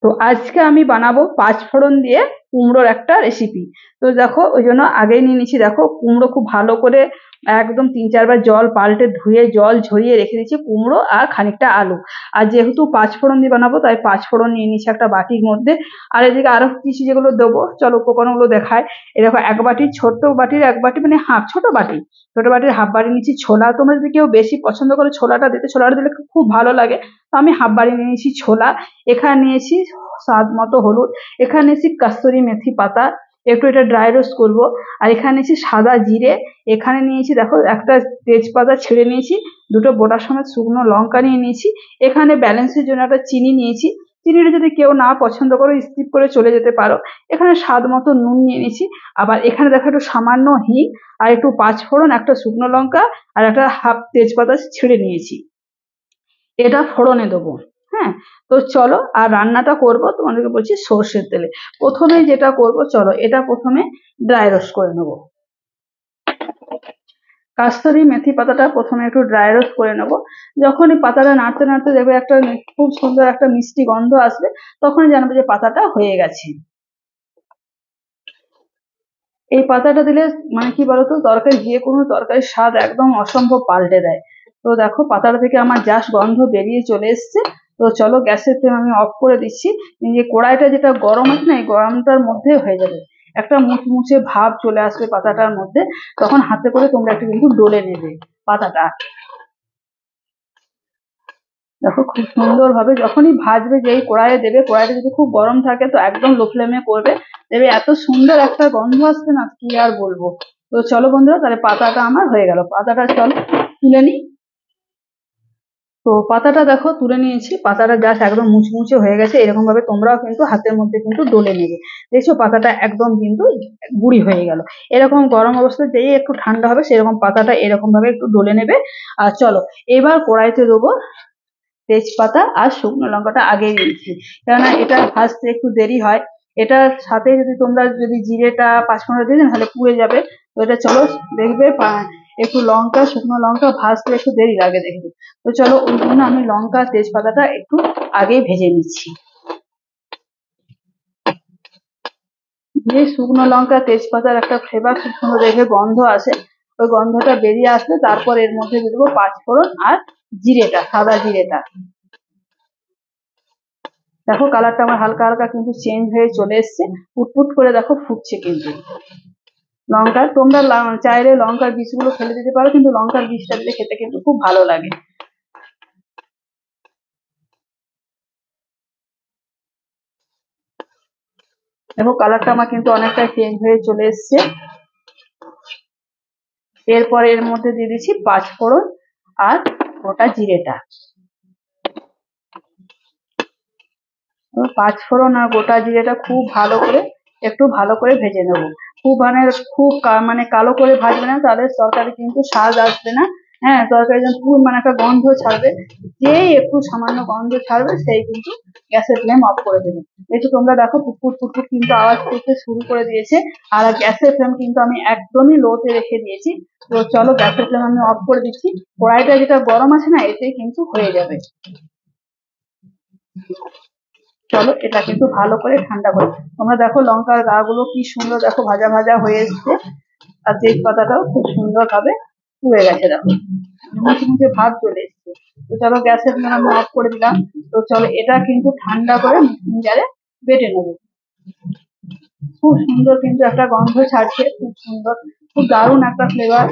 তো আজকে আমি বানাবো পাঁচফোড়ন দিয়ে কুমড়োর একটা রেসিপি। তো দেখো ওই জন্য আগেই নিয়ে নিচ্ছি, দেখো কুমড়ো খুব ভালো করে একদম 3-4 বার জল পাল্টে ধুয়ে জল ঝরিয়ে রেখে দিচ্ছি, কুমড়ো আর খানিকটা আলু। আর যেহেতু পাঁচফোড়ন দিয়ে বানাবো তাই পাঁচফোড়ন নিয়ে নিচ্ছি একটা বাটির মধ্যে। আর এদিকে আরো কিছু যেগুলো দেবো, চলো উপকরণগুলো দেখায়। এরকম এক বাটি, ছোট্ট বাটির এক বাটি মানে হাফ, ছোট বাটির হাফ বাটি নিচ্ছি ছোলা। তোমরা যদি কেউ বেশি পছন্দ করো ছোলাটা দিতে, ছোলাটা দিলে খুব ভালো লাগে। তো আমি হাফ বাটি নিয়ে নিয়েছি ছোলা। এখানে নিয়েছি স্বাদ মতো হলুদ। এখানে নিয়েছি কস্তুরি মেথি পাতা, একটু এটা ড্রাই রোস্ট করবো। আর এখানে নিয়েছি সাদা জিরে। এখানে নিয়েছি দেখো একটা তেজপাতা ছেড়ে নিয়েছি, দুটো বোটা সমেত শুকনো লঙ্কা নিয়ে নিয়েছি। এখানে ব্যালেন্সের জন্য একটা চিনি নিয়েছি। চিনিটা যদি কেউ না পছন্দ করো স্কিপ করে চলে যেতে পারো। এখানে স্বাদ মতো নুন নিয়ে নিয়েছি। আবার এখানে দেখো একটু সামান্য হিং, আর একটু পাঁচফোড়ন, একটা শুকনো লঙ্কা, আর একটা হাফ তেজপাতা ছেড়ে নিয়েছি। এটা ফোড়নে দেবো। হ্যাঁ, তো চলো আর রান্নাটা করব তোমাদেরকে বলছি সর্ষের তেলে। প্রথমে যেটা করব, চলো এটা প্রথমে ড্রাই রোস্ট করে নেবো। কাস্তুরি মেথি পাতাটা প্রথমে একটু ড্রাই রোস্ট করে নেবো। যখন এই পাতাটা নাড়তে নাড়তে দেখবে একটা খুব সুন্দর একটা মিষ্টি গন্ধ আসবে, তখন জানবে যে পাতাটা হয়ে গেছে। এই পাতাটা দিলে মানে কি বলতো, তরকারি যে কোনো তরকারির স্বাদ একদম অসম্ভব পাল্টে দেয়। তো দেখো পাতাটা থেকে আমার জাস্ট গন্ধ বেরিয়ে চলে এসছে। তো চলো গ্যাসের ফ্লেম আমি অফ করে দিচ্ছি। এই যে কড়াইটা যেটা গরম আছে না, এই গরমটার মধ্যে হয়ে যাবে, একটা মুচমুচে ভাব চলে আসবে পাতাটার মধ্যে। তখন হাতে করে তোমরা একটু কিন্তু ডলে নেবে পাতাটা। দেখো খুব সুন্দর ভাবে যখনই ভাজবে, যেই কড়াইয়ে দেবে, কড়াইটা যদি খুব গরম থাকে তো একদম লো ফ্লেমে করবে। দেবে এত সুন্দর একটা গন্ধ আসছে না, কি আর বলবো। তো চলো বন্ধুরা, তাহলে পাতাটা আমার হয়ে গেল, পাতাটা চলো তুলে নিই। তো পাতাটা দেখো তুলে নিয়েছি, পাতাটা জাস্ট একদম মুচমুচে হয়ে গেছে। এরকম ভাবে তোমরাও কিন্তু হাতের মধ্যে কিন্তু ডলে নেবে। দেখছো পাতাটা একদম কিন্তু গুঁড়ি হয়ে গেল। এরকম গরম অবস্থায় যেই একটু ঠান্ডা হবে সেরকম পাতাটা এরকম ভাবে একটু ডলে নেবে। আর চলো এবার কড়াইতে দেবো তেজপাতা আর শুকনো লঙ্কাটা আগেই দিয়েছি, কেননা এটা ভাজতে একটু দেরি হয়। এটার সাথে যদি তোমরা যদি জিরেটা পাঁচফোড়নটা দিয়ে দেন তাহলে পুড়ে যাবে। তো এটা চলো দেখবে একটু লঙ্কা, শুকনো লঙ্কা ভাজতে একটু দেরি লাগে দেখবে। তো চলো ওই জন্য আমি লঙ্কা তেজপাতাটা একটু আগেই ভেজে নিচ্ছি। যে শুকনো লঙ্কা তেজপাতার একটা ফ্লেভার খুব সুন্দর দেখে গন্ধ আসে, ওই গন্ধটা বেরিয়ে আসলে তারপর এর মধ্যে দিয়ে দেবো পাঁচফোড়ন আর জিরেটা, সাদা জিরেটা। দেখো কালারটা আমার হালকা হালকা কিন্তু চেঞ্জ হয়ে চলে এসছে, ফুটফুট করে দেখো ফুটছে কিন্তু। লঙ্কার তোমরা চাইলে লঙ্কার বীজগুলো ফেলে দিতে পারো, কিন্তু লঙ্কার বীজটা দিলে খেতে কিন্তু খুব ভালো লাগে। দেখো কালারটা আমার কিন্তু অনেকটা চেঞ্জ হয়ে চলে এসছে। এরপর এর মধ্যে দিয়ে দিচ্ছি পাঁচফোড়ন আর গোটা জিরেটা। পাঁচফোড়ন আর গোটা জিরেটা খুব ভালো করে একটু ভালো করে ভেজে নেবো। খুব মানে খুব মানে কালো করে ভাজবে না, তাহলে তরকারি কিন্তু স্বাদ আসবে না। হ্যাঁ, তরকারি যখন খুব মানে একটা গন্ধ ছাড়বে, যেই একটু সামান্য গন্ধ ছাড়বে সেই কিন্তু গ্যাসের ফ্লেম অফ করে দেবে। একটু তোমরা দেখো পুটপুট পুটপুট কিন্তু আওয়াজ করতে শুরু করে দিয়েছে। আর গ্যাসের ফ্লেম কিন্তু আমি একদমই লোতে রেখে দিয়েছি। তো চলো গ্যাসের ফ্লেম আমি অফ করে দিচ্ছি। কড়াইটা যেটা গরম আছে না, এতেই কিন্তু হয়ে যাবে। চলো এটা কিন্তু ভালো করে ঠান্ডা করে, তোমরা দেখো লঙ্কার গা গুলো কি সুন্দর দেখো ভাজা ভাজা হয়ে এসছে। আর তেজপাতাটাও খুব সুন্দর ভাবে পুড়ে গেছে, দেখো মুচে মুচে ভাব চলে এসছে। তো চলো গ্যাসের ফ্লেম আমি অফ করে দিলাম। তো চলো এটা কিন্তু ঠান্ডা করে মিক্সারে বেটে নেবো। খুব সুন্দর কিন্তু একটা গন্ধ ছাড়ছে, খুব সুন্দর, খুব দারুণ একটা ফ্লেভার,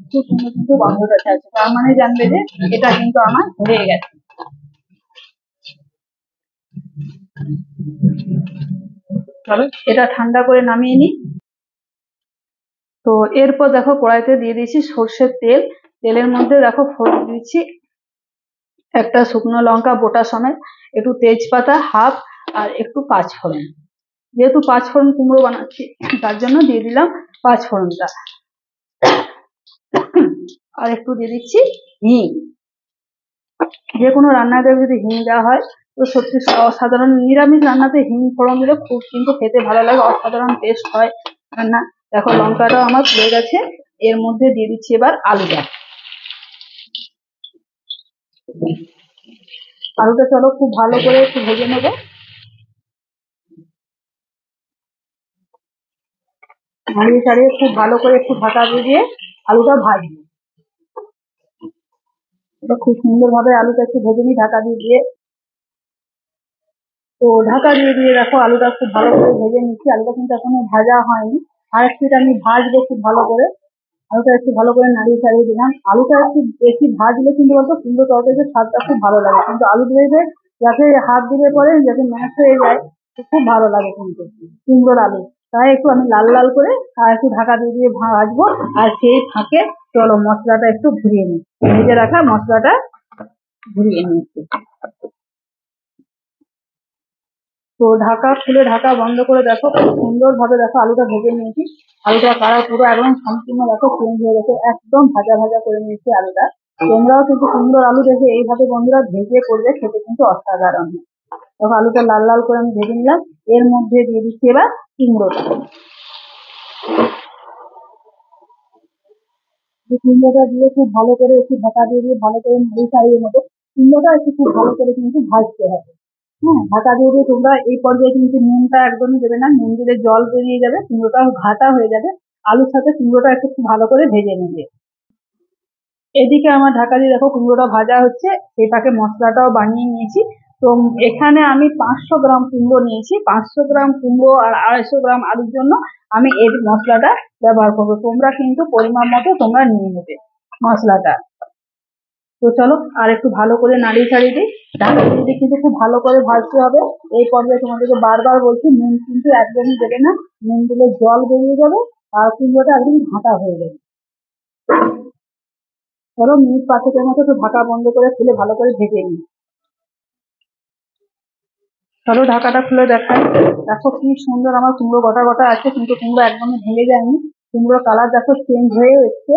খুব সুন্দর কিন্তু গন্ধটা ছাড়ছে। তার মানে জানবে যে এটা কিন্তু আমার হয়ে গেছে। চলো এটা ঠান্ডা করে নামিয়ে নিই। তো এরপর দেখো কড়াইতে দিয়ে দিয়েছি সর্ষের তেল। তেলের মধ্যে দেখো ফোড়ন দিচ্ছি একটা শুকনো লঙ্কা বোটা সমেত, একটু তেজপাতা হাফ, আর একটু পাঁচফোড়ন। যেহেতু পাঁচফোড়ন কুমড়ো বানাচ্ছি তার জন্য দিয়ে দিলাম পাঁচফোড়নটা। আর একটু দিয়ে দিচ্ছি হিং। যে কোনো রান্নাতে যদি হিং দেওয়া হয় তো সত্যি অসাধারণ, নিরামিষ রান্নাতে হিং ফোড়ন দিলে খুব কিন্তু খেতে ভালো লাগে, অসাধারণ টেস্ট হয় রান্না। দেখো লঙ্কাটাও আমার পুড়ে গেছে। এর মধ্যে দিয়ে দিচ্ছি এবার আলুটা। আলুটা চলো খুব ভালো করে একটু ভেজে নেবো। নাড়িয়ে চাড়িয়ে খুব ভালো করে একটু ঢাকা দিয়ে দিয়ে আলুটা ভাজবো। এটা খুব সুন্দরভাবে আলুটা একটু ভেজে নিই ঢাকা দিয়ে দিয়ে। তো ঢাকা দিয়ে দিয়ে দেখো আলুটা খুব ভালো করে ভেজে নিচ্ছি। আলুটা কিন্তু এখনো ভাজা হয়নি, আর একটু এটা আমি ভাজবো খুব ভালো করে। আলুটা একটু ভালো করে নাড়িয়ে চাড়িয়ে দিলাম। আলুটা একটু বেশি ভাজলে কিন্তু বলতো কুমড়ো তরকারিতে স্বাদটা খুব ভালো লাগে, কিন্তু আলু দিলে যাতে হাত দিলে পরে যাতে ম্যাশ হয়ে যায়, তো খুব ভালো লাগে কিন্তু কুমড়োর আলু। তাই একটু আমি লাল লাল করে আর একটু ঢাকা দিয়ে দিয়ে ভাজবো। আর সেই ফাঁকে চলো মশলাটা একটু ঘুরিয়ে নিই, ভেজে রাখা মশলাটা ঘুরিয়ে নিই একটু। তো ঢাকা খুলে ঢাকা বন্ধ করে দেখো খুব সুন্দর ভাবে দেখো আলুটা ভেজে নিয়েছি। আলুটা কালার পুরো একদম সম্পূর্ণ দেখো চেঞ্জ হয়ে গেছে, একদম ভাজা ভাজা করে নিয়েছি আলুটা। তোমরাও কিন্তু সুন্দর আলু দেখে এইভাবে বন্ধুরা ভেজে করবে, খেতে কিন্তু অসাধারণ হয়। দেখো আলুটা লাল লাল করে আমি ভেজে নিলাম। এর মধ্যে দিয়ে দিচ্ছি এবার কুমড়োটা। কুমড়োটা দিয়ে খুব ভালো করে একটু ঢাকা দিয়ে দিয়ে ভালো করে নাড়িয়ে চাড়িয়ে নেবো। কুমড়োটা একটু খুব ভালো করে কিন্তু ভাজতে হবে। হ্যাঁ, ঢাকা দিয়ে দিয়ে তোমরা এই পর্যায়ে কিন্তু নুনটা একদমই দেবে না, নুন দিলে জল বেরিয়ে যাবে, কুমড়োটা ঘাটা হয়ে যাবে। আলুর সাথে কুমড়োটা একটু খুব ভালো করে ভেজে নেবে। এদিকে আমার ঢাকা দিয়ে দেখো কুমড়োটা ভাজা হচ্ছে, সেই ফাঁকে মশলাটাও বানিয়ে নিয়েছি। তো এখানে আমি 500 গ্রাম কুমড়ো নিয়েছি। 500 গ্রাম কুমড়ো আর 250 গ্রাম আলুর জন্য আমি এই মশলাটা ব্যবহার করবো। তোমরা কিন্তু পরিমাণ মতো তোমরা নিয়ে নেবে মশলাটা। তো চলো আর একটু ভালো করে নাড়িয়ে ছাড়িয়ে দিই। ঢাকা দিয়ে দিয়ে কিন্তু খুব ভালো করে ভাজতে হবে। এই পর্যায়ে তোমাদেরকে বারবার বলছি নুন কিন্তু একদমই দেবে না, নুন দিলে জল বেরিয়ে যাবে আর কুমড়োটা একদম ঘাঁটা হয়ে যাবে। ধরো মিনিট 5-এর মতো একটু ঢাকা বন্ধ করে খুলে ভালো করে ভেজে নিই। চলো ঢাকাটা খুলে দেখাই। দেখো কি সুন্দর আমার কুমড়ো গোটা গোটা আছে, কিন্তু কুমড়ো একদমই ভেঙে যায়নি। কুমড়োর কালার দেখো চেঞ্জ হয়ে এসছে,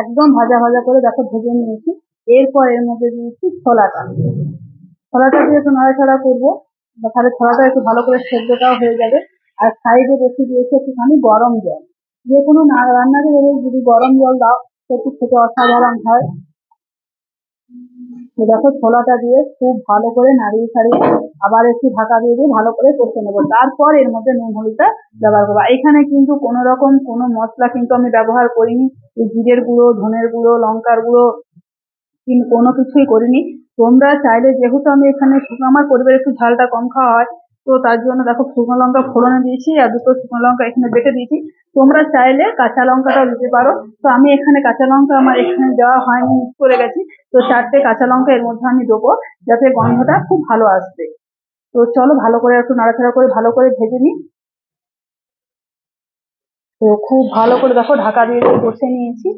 একদম ভাজা ভাজা করে দেখো ভেজে নিয়েছি। এরপর এর মধ্যে দিয়েছি ছোলাটা। ছোলাটা দিয়ে একটু নাড়াচাড়া করবো, তাহলে ছোলাটা একটু ভালো করে সেদ্ধটাও হয়ে যাবে। আর সাইডে রেখে দিয়েছি একটুখানি গরম জল। যে কোনো রান্নাতে যদি গরম জল দাও সেটা খেতে অসাধারণ হয়। তো দেখো ছোলাটা দিয়ে খুব ভালো করে নাড়িয়ে ছাড়িয়ে আবার একটু ঢাকা দিয়ে দিয়ে ভালো করে কষে নেবো। তারপর এর মধ্যে নুন হলুদটা ব্যবহার করবো। এখানে কিন্তু কোনো রকম কোনো মশলা কিন্তু আমি ব্যবহার করিনি। এই জিরের গুঁড়ো, ধনের গুঁড়ো, লঙ্কার গুঁড়ো কোনো কিছুই করিনি। তোমরা চাইলে, যেহেতু আমি এখানে আমার পরিবারে একটু ঝালটা কম খাওয়া হয়, তো তার জন্য দেখো শুকনো লঙ্কা ফোড়নে দিয়েছি আর দুটো শুকনো লঙ্কা এখানে বেটে দিয়েছি। তোমরা চাইলে কাঁচা লঙ্কাটাও দিতে পারো। তো আমি এখানে কাঁচা লঙ্কা আমার এখানে দেওয়া হয়নি, মিস করে গেছি। তো 4টে কাঁচা লঙ্কা এর মধ্যে আমি দেবো, যাতে গন্ধটা খুব ভালো আসবে। তো চলো ভালো করে একটু নাড়াচাড়া করে ভালো করে ভেজে নিই। তো খুব ভালো করে দেখো ঢাকা দিয়ে কষে নিয়েছি।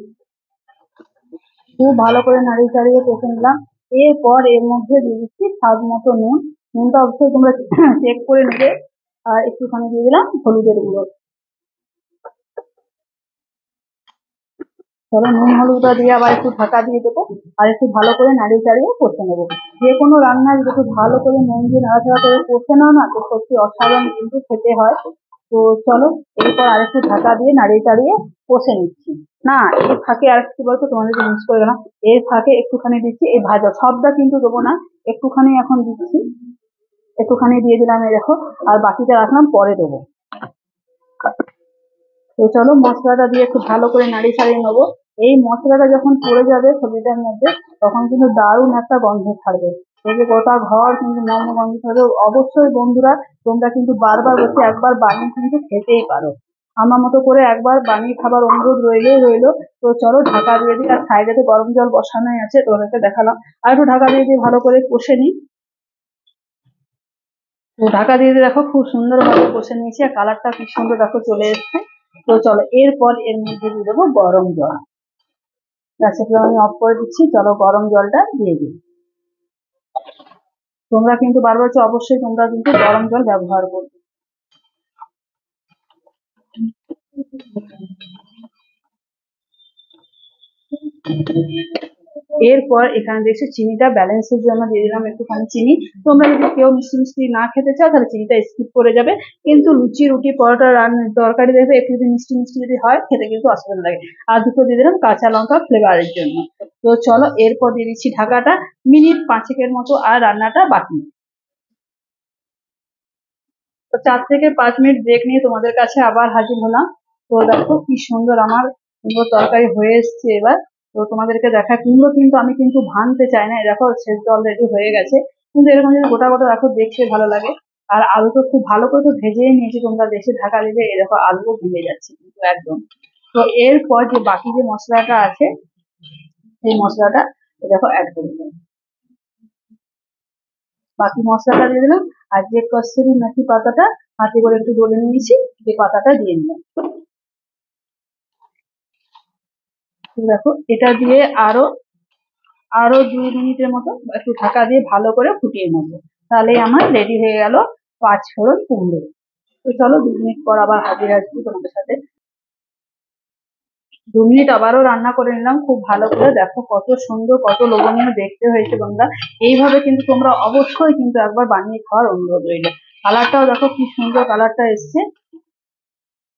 খুব ভালো করে নাড়িয়ে চাড়িয়ে কষে নিলাম। এরপর এর মধ্যে দিয়ে দিচ্ছি স্বাদ মতো নুন। নুনটা অবশ্যই তোমরা চেক করে নেবে। আর একটুখানি দিয়ে দিলাম হলুদের গুঁড়ো। চলো নুন হলুদটা দিয়ে আবার একটু ঢাকা দিয়ে দেবো আর একটু ভালো করে নাড়িয়ে চাড়িয়ে কষে নেবো। যে কোনো রান্না যদি একটু ভালো করে নুন দিয়ে নাড়াচাড়া করে কষে নাও না, তো সত্যি অসাধারণ কিন্তু খেতে হয়। তো চলো এরপর আরেকটু ঢাকা দিয়ে নাড়িয়ে চাড়িয়ে কষে নিচ্ছি। না, এর ফাঁকে আর কি বলতো, তোমাদেরকে মিস করে গেলাম। এর ফাঁকে একটুখানি দিচ্ছি এই ভাজা, সবটা কিন্তু দেবো না, একটুখানি এখন দিচ্ছি। একটুখানি দিয়ে দিলাম এই দেখো, আর বাকিটা রাখলাম পরে দেবো। তো চলো মশলাটা দিয়ে একটু ভালো করে নাড়িয়ে ছাড়িয়ে নেবো। এই মশলাটা যখন পড়ে যাবে সবজিটার মধ্যে, তখন কিন্তু দারুণ একটা গন্ধ ছাড়বে। এই যে গোটা ঘর কিন্তু মম গন্ধ ছাড়বে। অবশ্যই বন্ধুরা তোমরা কিন্তু বারবার বলছি একবার বানিয়ে কিন্তু খেতেই পারো। আমার মতো করে একবার বানিয়ে খাবার অনুরোধ রইলো। তো চলো ঢাকা দিয়ে দিই, আর সাইডে তো গরম জল বসানোই আছে, তোমাদেরকে দেখালাম। আর একটু ঢাকা দিয়ে দিয়ে ভালো করে কষে নিই। তো ঢাকা দিয়ে দিয়ে দেখো খুব সুন্দর ভাবে কষে নিয়েছি, আর কালারটা কি সুন্দর দেখো চলে এসছে। তো চলো এরপর এর মধ্যে দিয়ে দেবো গরম জল। গ্যাসের ফ্লেম আমি অফ করে দিচ্ছি। চলো গরম জলটা দিয়ে দিই। তোমরা কিন্তু বারবার হচ্ছে অবশ্যই তোমরা কিন্তু গরম জল ব্যবহার করবে। এরপর এখানে দেখছি চিনিটা ব্যালেন্সের জন্য দিয়ে দিলাম একটুখানি চিনি। তোমরা যদি কেউ মিষ্টি মিষ্টি না খেতে চাও তাহলে চিনিটা স্কিপ করে যাবে, কিন্তু লুচি রুটি পরোটা তরকারি দেখবে একটু যদি মিষ্টি মিষ্টি যদি হয় খেতে কিন্তু অসাধারণ লাগে। আর দুটো দিয়ে দিলাম কাঁচা লঙ্কা ফ্লেভারের জন্য। তো চলো এরপর দিয়ে দিচ্ছি ঢাকাটা, মিনিট 5 মতো আর রান্নাটা বাকি। তো 4 থেকে 5 মিনিট ব্রেক নিয়ে তোমাদের কাছে আবার হাজির হলাম। তো দেখো কি সুন্দর আমার কুমড়োর তরকারি হয়ে এসছে এবার। তো তোমাদেরকে দেখা, কুমড়ো কিন্তু আমি কিন্তু ভাঙতে চাই না, দেখো সেদ্ধ অলরেডি হয়ে গেছে, কিন্তু এরকম যদি গোটা গোটা রাখো দেখতে ভালো লাগে। আর আলু তো খুব ভালো করে তো ভেজেই নিয়েছি, তোমরা বেশি ঢাকা দিলে এরকম আলুও ভেঙে যাচ্ছে কিন্তু একদম। তো এরপর যে বাকি যে মশলাটা আছে, সেই মশলাটা দেখো অ্যাড করে দিলাম, বাকি মশলাটা দিয়ে দিলাম। আর যে কস্তুরি মেথি পাতাটা হাতে করে একটু ডলে নিয়েছি, সেই পাতাটা দিয়ে দিলাম। দেখো এটা দিয়ে আরো আরো 2 মিনিটের মতো একটু ঢাকা দিয়ে ভালো করে ফুটিয়ে নেবো, তাহলে আমার রেডি হয়ে গেল পাঁচফোড়ন কুমড়ো। তো চলো 2 মিনিট পর আবার হাজির আসছি তোমাদের সাথে। 2 মিনিট আবারও রান্না করে নিলাম খুব ভালো করে, দেখো কত সুন্দর কত লোভনীয় দেখতে হয়েছে বন্ধুরা। এইভাবে কিন্তু তোমরা অবশ্যই কিন্তু একবার বানিয়ে খাওয়ার অনুরোধ রইল। কালারটাও দেখো কি সুন্দর কালারটা এসছে।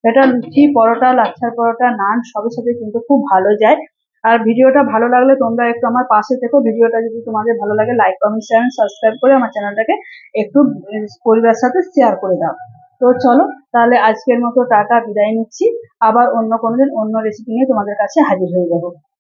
এটা লুচি, পরোটা, লাচ্ছার পরোটা, নান সবের সাথে কিন্তু খুব ভালো যায়। আর ভিডিওটা ভালো লাগলে তোমরা একটু আমার পাশে থেকো। ভিডিওটা যদি তোমাদের ভালো লাগে লাইক কমেন্ট শেয়ার সাবস্ক্রাইব করে আমার চ্যানেলটাকে একটু পরিবারের সাথে শেয়ার করে দাও। তো চলো তাহলে আজকের মতো টাটা, বিদায় নিচ্ছি। আবার অন্য কোনোদিন অন্য রেসিপি নিয়ে তোমাদের কাছে হাজির হয়ে যাবো।